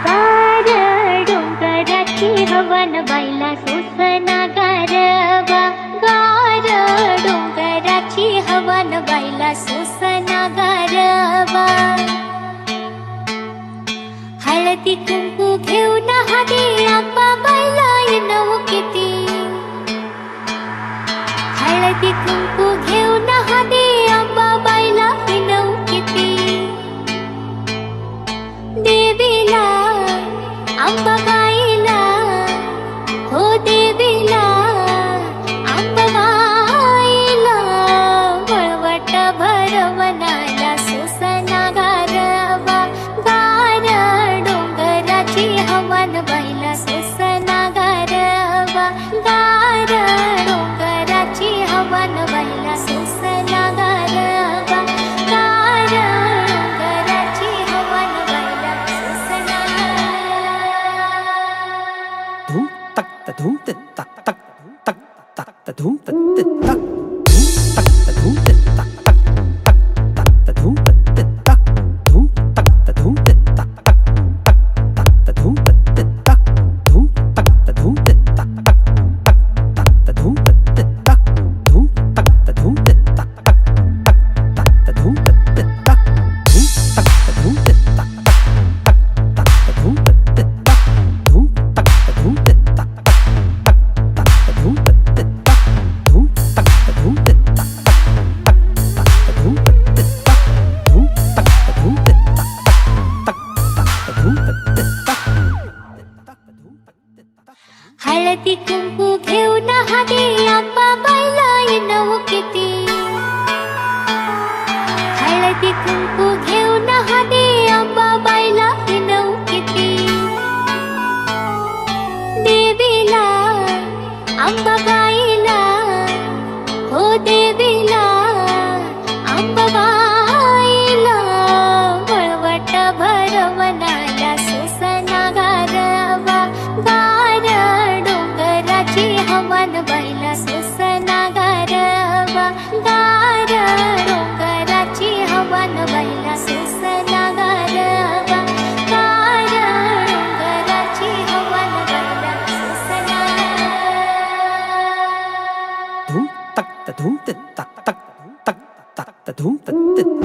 गार डोंगराची हवा न बाईला सोसना गारवा. गार डोंगराची हवा न बाईला सोसना गारवा. हळदी कुंकू घेऊन हाती आप्पा बाईला येणं किती. हळदी कुंकू घेऊन हाती आप्पा बाईला येणं किती. देवीला अंबाबाईला हो देवीला अंबाबाईला वळवट भरवनाला सोसना गारवा. गार डोंगराची हवा न बाईला सोसना गारवा. गार डोंगराची हवा न बाईला सोसना गारवा. गार डोंगराची हवा न बाईला सोसना. धूम तक त धूम त तक तक तक तक त धूम त त तक धूम तक त धूम त तक तक तक तक त धूम त त तक धूम तक त धूम त तक तक तक तक त धूम त त तक धूम तक त धूम त तक तक तक तक त धूम त त तक धूम तक त धूम त तक तक तक तक त धूम त त तक धूम तक त धूम त तक तक तक तक त धूम त त तक धूम तक त धूम त तक तक तक तक त धूम त त तक धूम तक त धूम त तक तक तक तक त धूम त त तक धूम तक त धूम त तक तक तक तक त धूम त त तक. हळदी कुंकू घेऊन हाती आप्पा बाईला येणं किती. हळदी कुंकू घेऊन हाती आप्पा बाईला येणं किती. देवीला अंबाबाईला हो देवीला अंबाबाईला वळवट भरवनाला सोसना गारवा. गार डोंगराची हवा न बाईला सोसना गारवा. गार डोंगराची हवा न बाईला सोसना गारवा. गार डोंगराची हवा न बाईला सोसना. धूम तक त धूम त तक तक तक तक त धूम त त